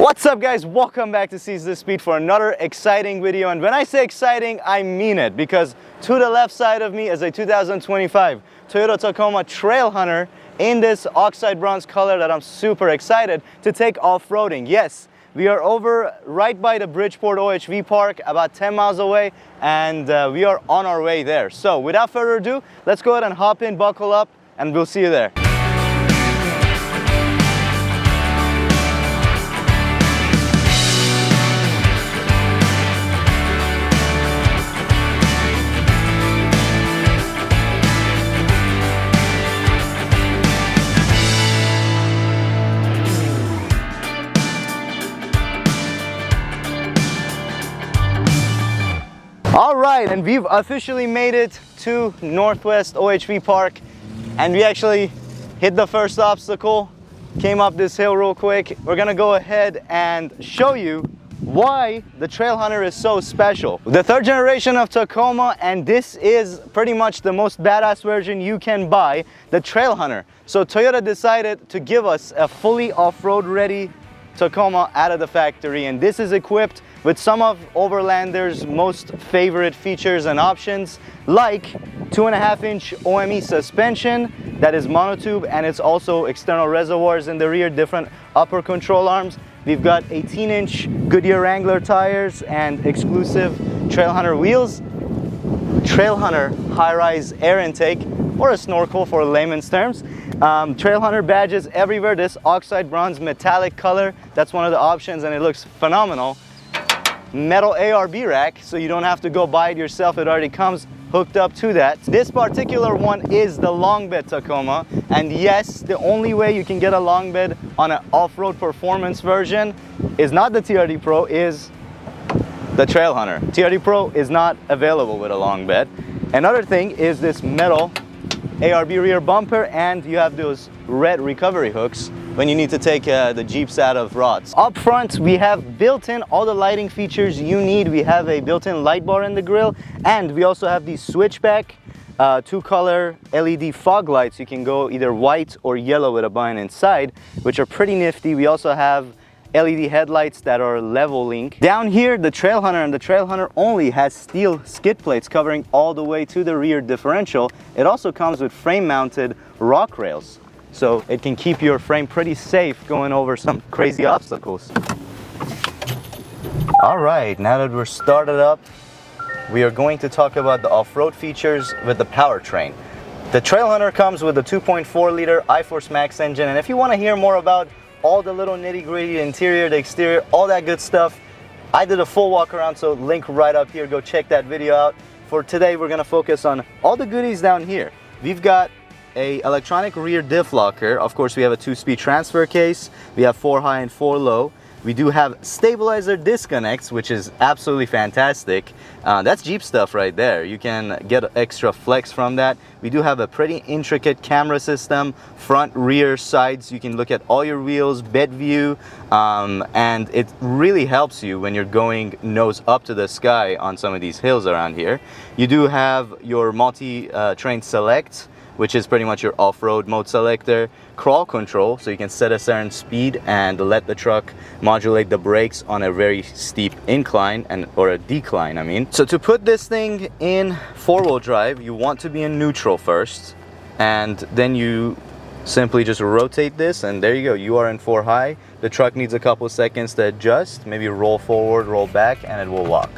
What's up guys, welcome back to Seize the Speed for another exciting video. And when I say exciting, I mean it, because to the left side of me is a 2025 Toyota Tacoma Trailhunter in this oxide bronze color that I'm super excited to take off-roading. Yes, we are over right by the Bridgeport OHV Park, about 10 miles away, and we are on our way there. So without further ado, let's go ahead and hop in, buckle up, and we'll see you there. All right, and we've officially made it to Northwest OHV Park, and we actually hit the first obstacle, came up this hill real quick. We're gonna go ahead and show you why the Trailhunter is so special. The third generation of Tacoma, and this is pretty much the most badass version you can buy, the Trailhunter. So Toyota decided to give us a fully off-road ready Tacoma out of the factory, and this is equipped with some of Overlander's most favorite features and options, like 2.5-inch OME suspension that is monotube, and it's also external reservoirs in the rear, different upper control arms. We've got 18-inch Goodyear Wrangler tires and exclusive Trailhunter wheels, Trailhunter high-rise air intake, or a snorkel for layman's terms. Trailhunter badges everywhere, this Oxide Bronze Metallic color, that's one of the options, and it looks phenomenal. Metal ARB rack, so you don't have to go buy it yourself, it already comes hooked up to that. This particular one is the long bed Tacoma, and yes, the only way you can get a long bed on an off-road performance version is not the TRD Pro, is the Trailhunter. TRD Pro is not available with a long bed. Another thing is this metal ARB rear bumper, and you have those red recovery hooks when you need to take the Jeeps out of rods. Up front, we have built-in all the lighting features you need. We have a built-in light bar in the grille, and we also have these switchback two-color LED fog lights. You can go either white or yellow with a button inside, which are pretty nifty. We also have LED headlights that are leveling. Down here, the Trailhunter and the Trailhunter only has steel skid plates covering all the way to the rear differential. It also comes with frame-mounted rock rails, so it can keep your frame pretty safe going over some crazy obstacles. All right, now that we're started up, we are going to talk about the off-road features with the Powertrain. The Trailhunter comes with a 2.4-liter iForce Max engine, and if you want to hear more about all the little nitty-gritty, interior, the exterior, all that good stuff, I did a full walk around, so link right up here, go check that video out. For today, we're gonna focus on all the goodies down here. We've got a electronic rear diff locker. Of course, we have a 2-speed transfer case. We have 4 high and 4 low. We do have stabilizer disconnects, which is absolutely fantastic. That's Jeep stuff right there. You can get extra flex from that. We do have a pretty intricate camera system, front, rear, sides. You can look at all your wheels, bed view, and it really helps you when you're going nose up to the sky on some of these hills around here. You do have your multi-train select, which is pretty much your off-road mode selector, crawl control, so you can set a certain speed and let the truck modulate the brakes on a very steep incline, or a decline, I mean. So to put this thing in 4-wheel drive, you want to be in neutral first, and then you simply just rotate this, and there you go, you are in 4 high. The truck needs a couple seconds to adjust, maybe roll forward, roll back, and it will lock.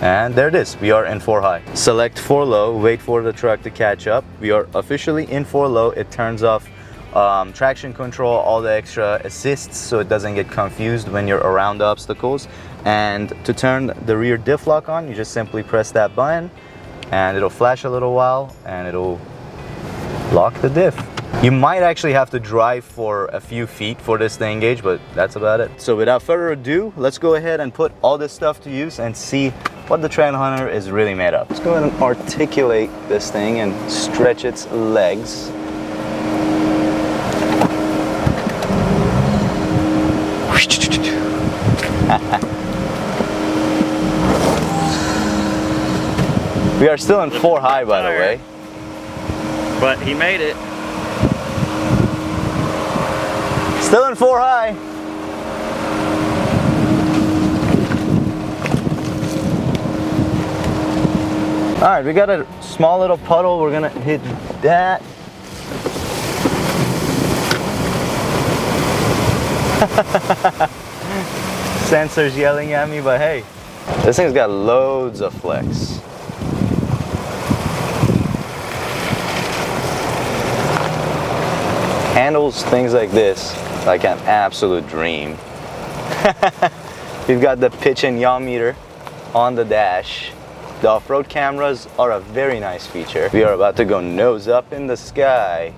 And there it is, we are in 4 high. Select 4 low, wait for the truck to catch up. We are officially in 4 low. It turns off traction control, all the extra assists, so it doesn't get confused when you're around the obstacles. And to turn the rear diff lock on, you just simply press that button, and it'll flash a little while, and it'll lock the diff. You might actually have to drive for a few feet for this to engage, but that's about it. So without further ado, let's go ahead and put all this stuff to use and see what the Trailhunter is really made of. Let's go ahead and articulate this thing and stretch its legs. We are still in 4 high, by the way. But he made it. Still in 4 high. right, we got a small little puddle. We're gonna hit that. Sensors yelling at me, but hey, this thing's got loads of flex. Handles things like this like an absolute dream. We've got the pitch and yaw meter on the dash. The off-road cameras are a very nice feature. We are about to go nose up in the sky.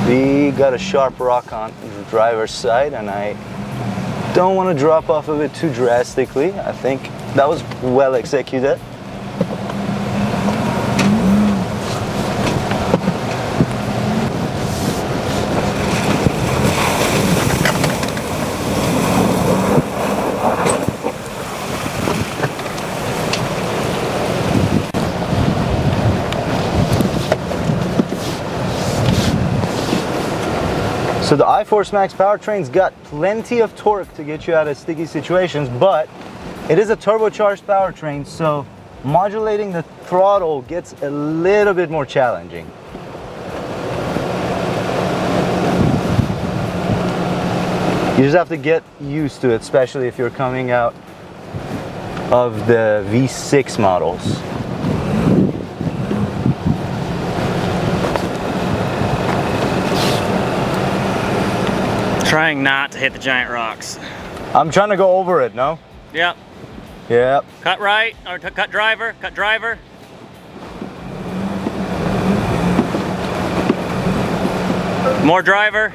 We got a sharp rock on the driver's side, and I don't want to drop off of it too drastically. I think that was well executed. So the iForce Max powertrain's got plenty of torque to get you out of sticky situations, but it is a turbocharged powertrain, so modulating the throttle gets a little bit more challenging. You just have to get used to it, especially if you're coming out of the V6 models. Trying not to hit the giant rocks. I'm trying to go over it, no? Yep. Yep. Cut right, or cut driver, cut driver. More driver.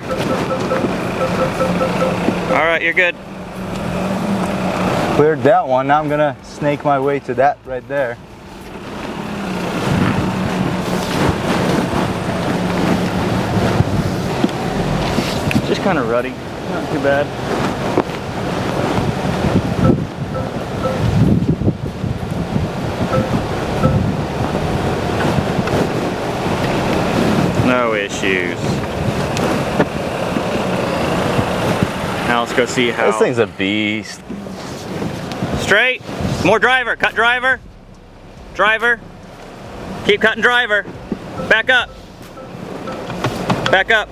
All right, you're good. Cleared that one. Now I'm gonna snake my way to that right there. Just kind of ruddy, not too bad. No issues. Now let's go see how. This thing's a beast. Straight, more driver, cut driver, driver, keep cutting driver, back up, back up.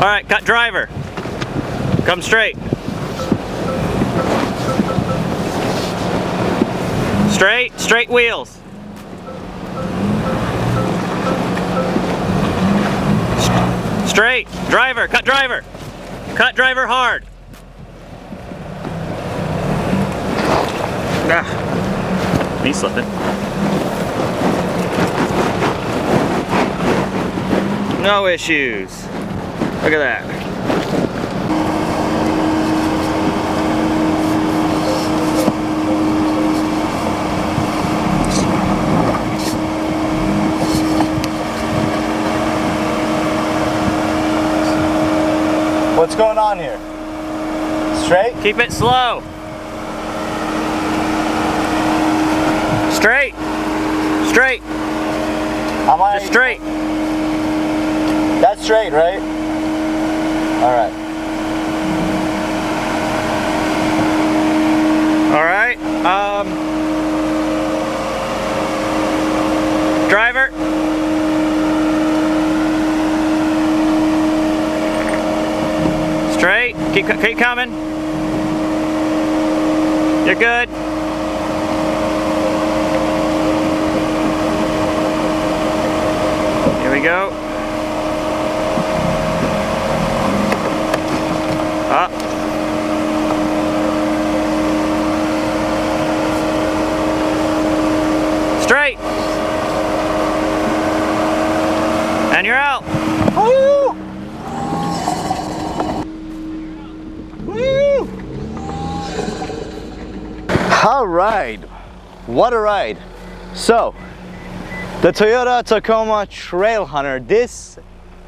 All right, cut driver. Come straight. Straight, straight wheels. Straight, driver, cut driver. Cut driver hard. Ah, me slipping. No issues. Look at that. What's going on here? Straight? Keep it slow. Straight. Straight. Am I? Just straight. That's straight, right? All right. All right. Driver. Straight. Keep coming. You're good. Here we go. Up. Straight. And you're out. Woo! Woo! All right. What a ride. So, the Toyota Tacoma Trailhunter. This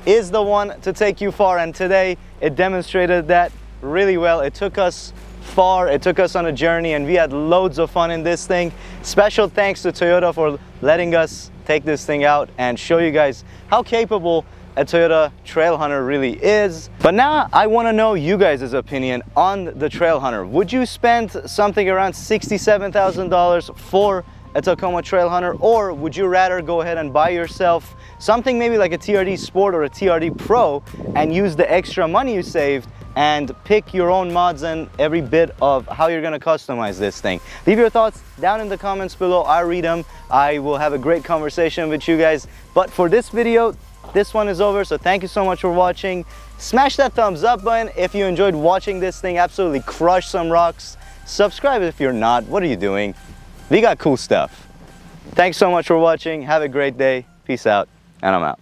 is the one to take you far, and today it demonstrated that really well. It took us far, it took us on a journey, and we had loads of fun in this thing. Special thanks to Toyota for letting us take this thing out and show you guys how capable a Toyota Trailhunter really is. But now I want to know you guys' opinion on the Trailhunter. Would you spend something around $67,000 for a Tacoma Trailhunter, or would you rather go ahead and buy yourself something maybe like a TRD Sport or a TRD Pro and use the extra money you saved and pick your own mods and every bit of how you're going to customize this thing? Leave your thoughts down in the comments below. I read them. I will have a great conversation with you guys. But for this video, this one is over, so thank you so much for watching. Smash that thumbs up button if you enjoyed watching this thing absolutely crush some rocks. Subscribe if you're not. What are you doing? We got cool stuff. Thanks so much for watching. Have a great day. Peace out, and I'm out.